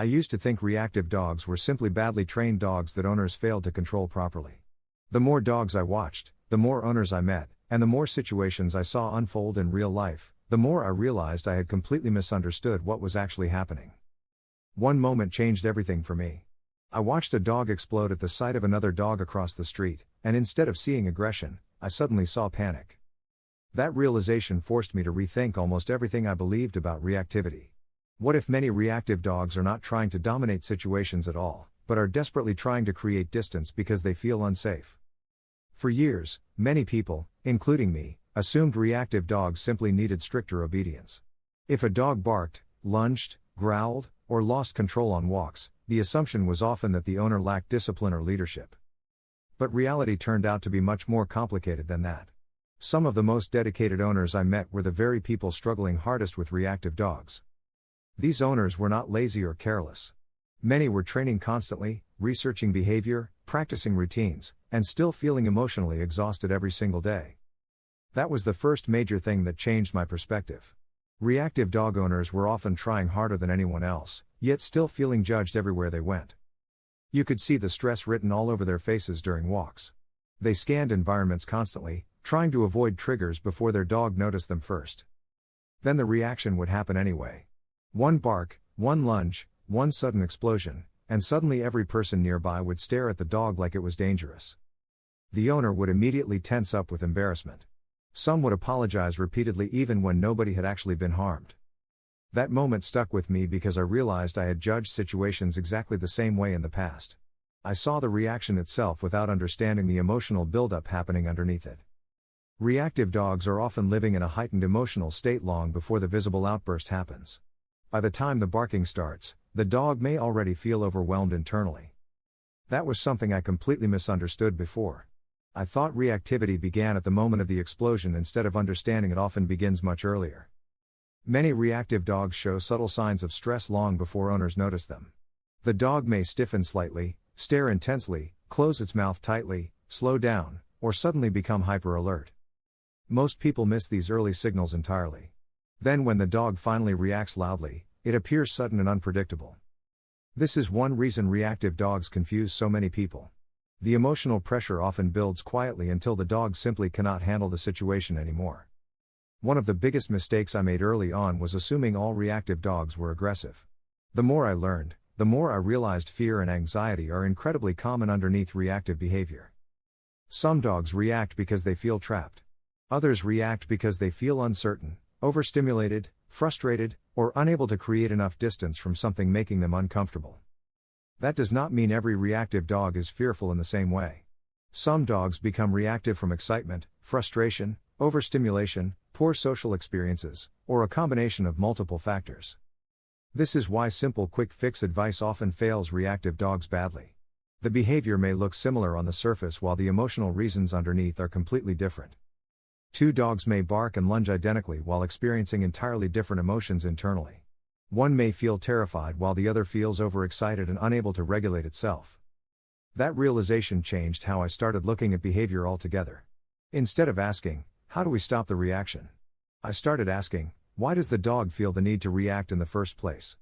I used to think reactive dogs were simply badly trained dogs that owners failed to control properly. The more dogs I watched, the more owners I met, and the more situations I saw unfold in real life, the more I realized I had completely misunderstood what was actually happening. One moment changed everything for me. I watched a dog explode at the sight of another dog across the street, and instead of seeing aggression, I suddenly saw panic. That realization forced me to rethink almost everything I believed about reactivity. What if many reactive dogs are not trying to dominate situations at all, but are desperately trying to create distance because they feel unsafe? For years, many people, including me, assumed reactive dogs simply needed stricter obedience. If a dog barked, lunged, growled, or lost control on walks, the assumption was often that the owner lacked discipline or leadership. But reality turned out to be much more complicated than that. Some of the most dedicated owners I met were the very people struggling hardest with reactive dogs. These owners were not lazy or careless. Many were training constantly, researching behavior, practicing routines, and still feeling emotionally exhausted every single day. That was the first major thing that changed my perspective. Reactive dog owners were often trying harder than anyone else, yet still feeling judged everywhere they went. You could see the stress written all over their faces during walks. They scanned environments constantly, trying to avoid triggers before their dog noticed them first. Then the reaction would happen anyway. One bark, one lunge, one sudden explosion, and suddenly every person nearby would stare at the dog like it was dangerous. The owner would immediately tense up with embarrassment. Some would apologize repeatedly even when nobody had actually been harmed. That moment stuck with me because I realized I had judged situations exactly the same way in the past. I saw the reaction itself without understanding the emotional buildup happening underneath it. Reactive dogs are often living in a heightened emotional state long before the visible outburst happens. By the time the barking starts, the dog may already feel overwhelmed internally. That was something I completely misunderstood before. I thought reactivity began at the moment of the explosion instead of understanding it often begins much earlier. Many reactive dogs show subtle signs of stress long before owners notice them. The dog may stiffen slightly, stare intensely, close its mouth tightly, slow down, or suddenly become hyper-alert. Most people miss these early signals entirely. Then when the dog finally reacts loudly, it appears sudden and unpredictable. This is one reason reactive dogs confuse so many people. The emotional pressure often builds quietly until the dog simply cannot handle the situation anymore. One of the biggest mistakes I made early on was assuming all reactive dogs were aggressive. The more I learned, the more I realized fear and anxiety are incredibly common underneath reactive behavior. Some dogs react because they feel trapped. Others react because they feel uncertain, overstimulated, frustrated, or unable to create enough distance from something making them uncomfortable. That does not mean every reactive dog is fearful in the same way. Some dogs become reactive from excitement, frustration, overstimulation, poor social experiences, or a combination of multiple factors. This is why simple quick fix advice often fails reactive dogs badly. The behavior may look similar on the surface while the emotional reasons underneath are completely different. Two dogs may bark and lunge identically while experiencing entirely different emotions internally. One may feel terrified while the other feels overexcited and unable to regulate itself. That realization changed how I started looking at behavior altogether. Instead of asking, "How do we stop the reaction?" I started asking, "Why does the dog feel the need to react in the first place?"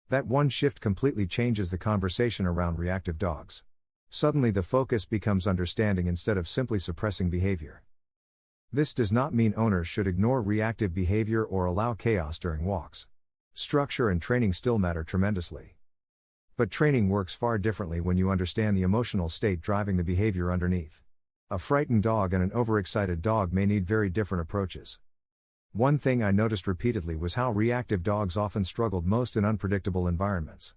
That one shift completely changes the conversation around reactive dogs. Suddenly the focus becomes understanding instead of simply suppressing behavior. This does not mean owners should ignore reactive behavior or allow chaos during walks. Structure and training still matter tremendously. But training works far differently when you understand the emotional state driving the behavior underneath. A frightened dog and an overexcited dog may need very different approaches. One thing I noticed repeatedly was how reactive dogs often struggled most in unpredictable environments.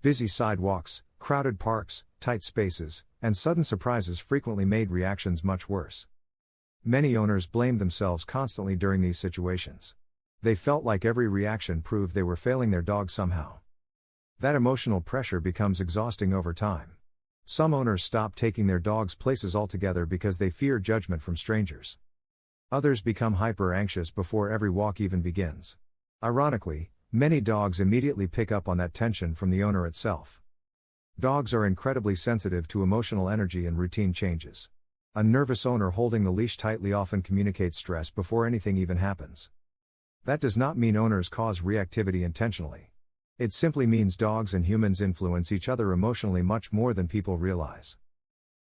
Busy sidewalks, crowded parks, tight spaces, and sudden surprises frequently made reactions much worse. Many owners blamed themselves constantly during these situations. They felt like every reaction proved they were failing their dog somehow. That emotional pressure becomes exhausting over time. Some owners stop taking their dogs places altogether because they fear judgment from strangers. Others become hyper-anxious before every walk even begins. Ironically, many dogs immediately pick up on that tension from the owner itself. Dogs are incredibly sensitive to emotional energy and routine changes. A nervous owner holding the leash tightly often communicates stress before anything even happens. That does not mean owners cause reactivity intentionally. It simply means dogs and humans influence each other emotionally much more than people realize.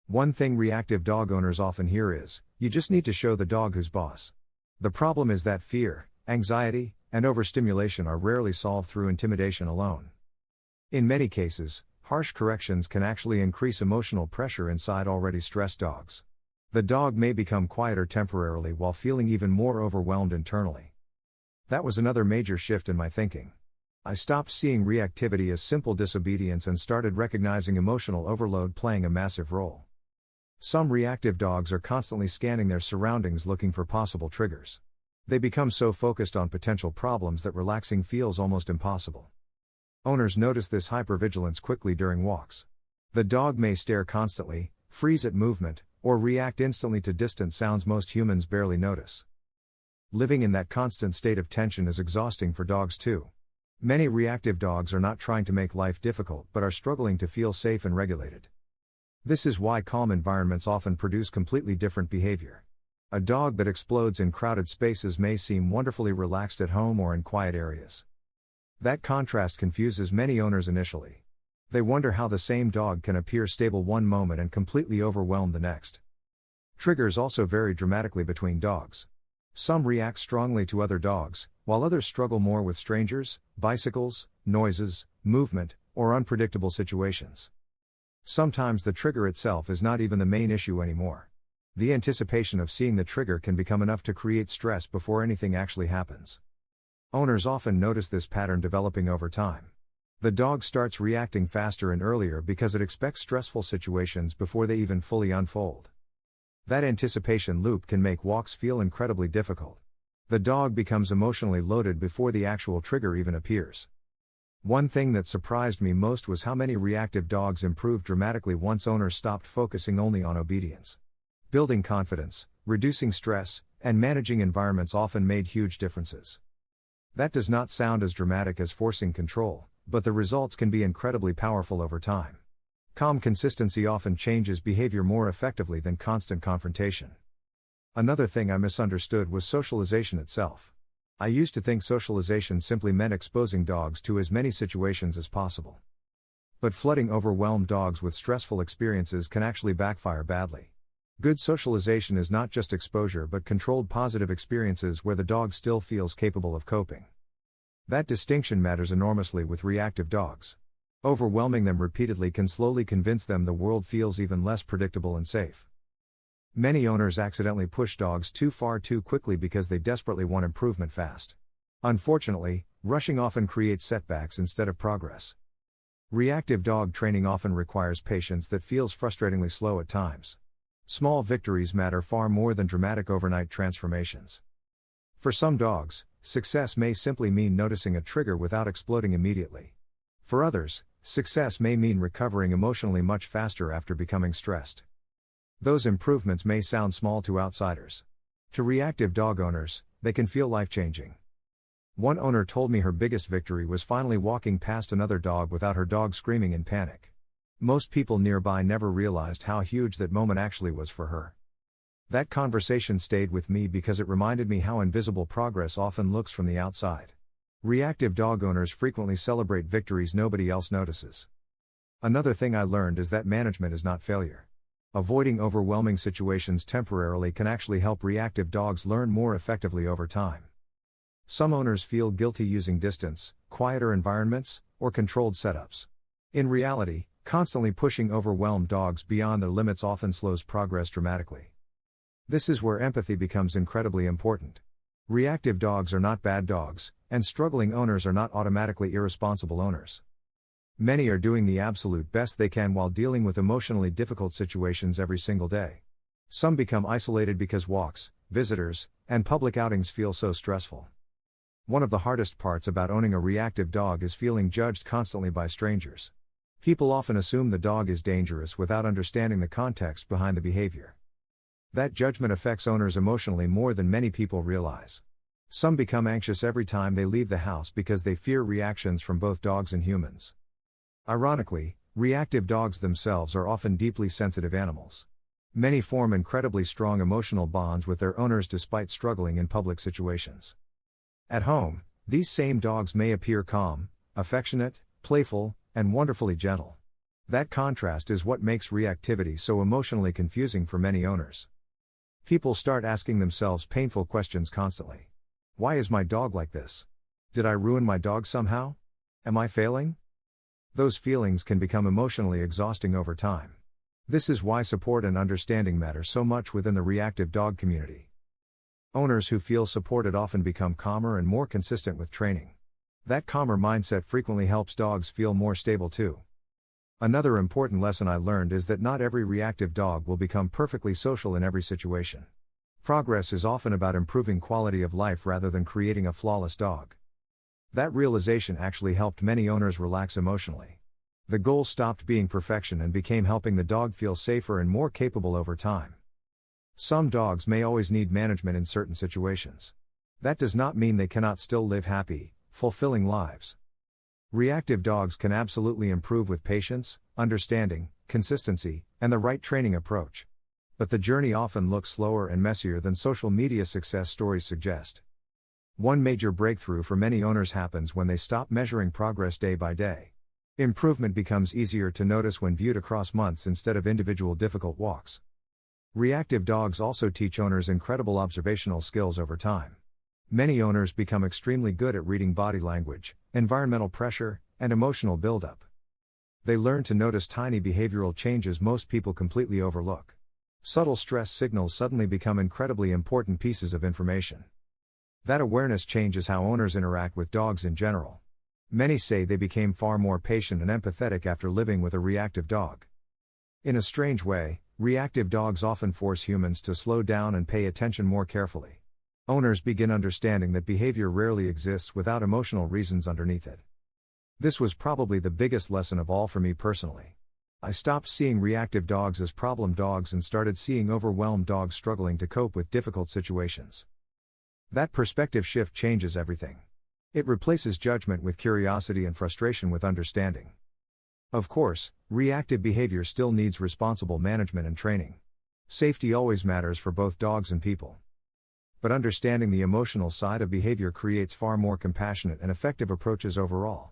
One thing reactive dog owners often hear is, "You just need to show the dog who's boss." The problem is that fear, anxiety, and overstimulation are rarely solved through intimidation alone. In many cases, harsh corrections can actually increase emotional pressure inside already stressed dogs. The dog may become quieter temporarily while feeling even more overwhelmed internally. That was another major shift in my thinking. I stopped seeing reactivity as simple disobedience and started recognizing emotional overload playing a massive role. Some reactive dogs are constantly scanning their surroundings looking for possible triggers. They become so focused on potential problems that relaxing feels almost impossible. Owners notice this hypervigilance quickly during walks. The dog may stare constantly, freeze at movement, or react instantly to distant sounds most humans barely notice. Living in that constant state of tension is exhausting for dogs too. Many reactive dogs are not trying to make life difficult but are struggling to feel safe and regulated. This is why calm environments often produce completely different behavior. A dog that explodes in crowded spaces may seem wonderfully relaxed at home or in quiet areas. That contrast confuses many owners initially. They wonder how the same dog can appear stable one moment and completely overwhelmed the next. Triggers also vary dramatically between dogs. Some react strongly to other dogs, while others struggle more with strangers, bicycles, noises, movement, or unpredictable situations. Sometimes the trigger itself is not even the main issue anymore. The anticipation of seeing the trigger can become enough to create stress before anything actually happens. Owners often notice this pattern developing over time. The dog starts reacting faster and earlier because it expects stressful situations before they even fully unfold. That anticipation loop can make walks feel incredibly difficult. The dog becomes emotionally loaded before the actual trigger even appears. One thing that surprised me most was how many reactive dogs improved dramatically once owners stopped focusing only on obedience. Building confidence, reducing stress, and managing environments often made huge differences. That does not sound as dramatic as forcing control, but the results can be incredibly powerful over time. Calm consistency often changes behavior more effectively than constant confrontation. Another thing I misunderstood was socialization itself. I used to think socialization simply meant exposing dogs to as many situations as possible. But flooding overwhelmed dogs with stressful experiences can actually backfire badly. Good socialization is not just exposure but controlled positive experiences where the dog still feels capable of coping. That distinction matters enormously with reactive dogs. Overwhelming them repeatedly can slowly convince them the world feels even less predictable and safe. Many owners accidentally push dogs too far too quickly because they desperately want improvement fast. Unfortunately, rushing often creates setbacks instead of progress. Reactive dog training often requires patience that feels frustratingly slow at times. Small victories matter far more than dramatic overnight transformations. For some dogs, success may simply mean noticing a trigger without exploding immediately. For others, success may mean recovering emotionally much faster after becoming stressed. Those improvements may sound small to outsiders. To reactive dog owners, they can feel life-changing. One owner told me her biggest victory was finally walking past another dog without her dog screaming in panic. Most people nearby never realized how huge that moment actually was for her. That conversation stayed with me because it reminded me how invisible progress often looks from the outside. Reactive dog owners frequently celebrate victories nobody else notices. Another thing I learned is that management is not failure. Avoiding overwhelming situations temporarily can actually help reactive dogs learn more effectively over time. Some owners feel guilty using distance, quieter environments, or controlled setups. In reality, constantly pushing overwhelmed dogs beyond their limits often slows progress dramatically. This is where empathy becomes incredibly important. Reactive dogs are not bad dogs, and struggling owners are not automatically irresponsible owners. Many are doing the absolute best they can while dealing with emotionally difficult situations every single day. Some become isolated because walks, visitors, and public outings feel so stressful. One of the hardest parts about owning a reactive dog is feeling judged constantly by strangers. People often assume the dog is dangerous without understanding the context behind the behavior. That judgment affects owners emotionally more than many people realize. Some become anxious every time they leave the house because they fear reactions from both dogs and humans. Ironically, reactive dogs themselves are often deeply sensitive animals. Many form incredibly strong emotional bonds with their owners despite struggling in public situations. At home, these same dogs may appear calm, affectionate, playful, and wonderfully gentle. That contrast is what makes reactivity so emotionally confusing for many owners. People start asking themselves painful questions constantly. Why is my dog like this? Did I ruin my dog somehow? Am I failing? Those feelings can become emotionally exhausting over time. This is why support and understanding matter so much within the reactive dog community. Owners who feel supported often become calmer and more consistent with training. That calmer mindset frequently helps dogs feel more stable too. Another important lesson I learned is that not every reactive dog will become perfectly social in every situation. Progress is often about improving quality of life rather than creating a flawless dog. That realization actually helped many owners relax emotionally. The goal stopped being perfection and became helping the dog feel safer and more capable over time. Some dogs may always need management in certain situations. That does not mean they cannot still live happy, fulfilling lives. Reactive dogs can absolutely improve with patience, understanding, consistency, and the right training approach. But the journey often looks slower and messier than social media success stories suggest. One major breakthrough for many owners happens when they stop measuring progress day by day. Improvement becomes easier to notice when viewed across months instead of individual difficult walks. Reactive dogs also teach owners incredible observational skills over time. Many owners become extremely good at reading body language, environmental pressure, and emotional buildup. They learn to notice tiny behavioral changes most people completely overlook. Subtle stress signals suddenly become incredibly important pieces of information. That awareness changes how owners interact with dogs in general. Many say they became far more patient and empathetic after living with a reactive dog. In a strange way, reactive dogs often force humans to slow down and pay attention more carefully. Owners begin understanding that behavior rarely exists without emotional reasons underneath it. This was probably the biggest lesson of all for me personally. I stopped seeing reactive dogs as problem dogs and started seeing overwhelmed dogs struggling to cope with difficult situations. That perspective shift changes everything. It replaces judgment with curiosity and frustration with understanding. Of course, reactive behavior still needs responsible management and training. Safety always matters for both dogs and people. But understanding the emotional side of behavior creates far more compassionate and effective approaches overall.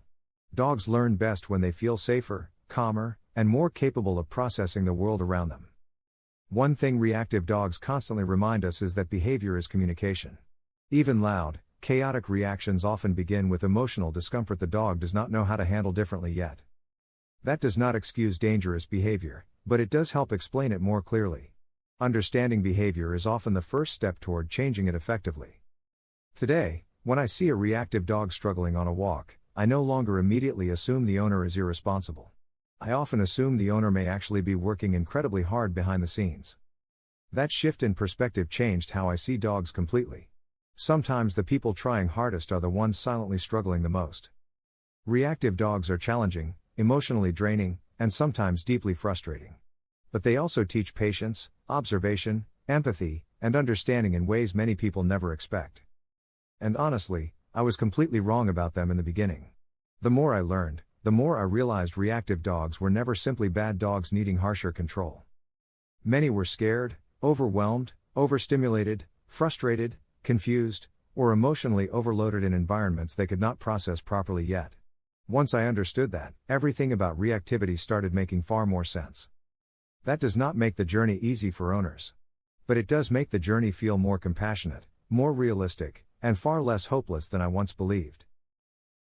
Dogs learn best when they feel safer, calmer, and more capable of processing the world around them. One thing reactive dogs constantly remind us is that behavior is communication. Even loud, chaotic reactions often begin with emotional discomfort the dog does not know how to handle differently yet. That does not excuse dangerous behavior, but it does help explain it more clearly. Understanding behavior is often the first step toward changing it effectively. Today, when I see a reactive dog struggling on a walk, I no longer immediately assume the owner is irresponsible. I often assume the owner may actually be working incredibly hard behind the scenes. That shift in perspective changed how I see dogs completely. Sometimes the people trying hardest are the ones silently struggling the most. Reactive dogs are challenging, emotionally draining, and sometimes deeply frustrating. But they also teach patience, observation, empathy, and understanding in ways many people never expect. And honestly, I was completely wrong about them in the beginning. The more I learned, the more I realized reactive dogs were never simply bad dogs needing harsher control. Many were scared, overwhelmed, overstimulated, frustrated, confused, or emotionally overloaded in environments they could not process properly yet. Once I understood that, everything about reactivity started making far more sense. That does not make the journey easy for owners. But it does make the journey feel more compassionate, more realistic, and far less hopeless than I once believed.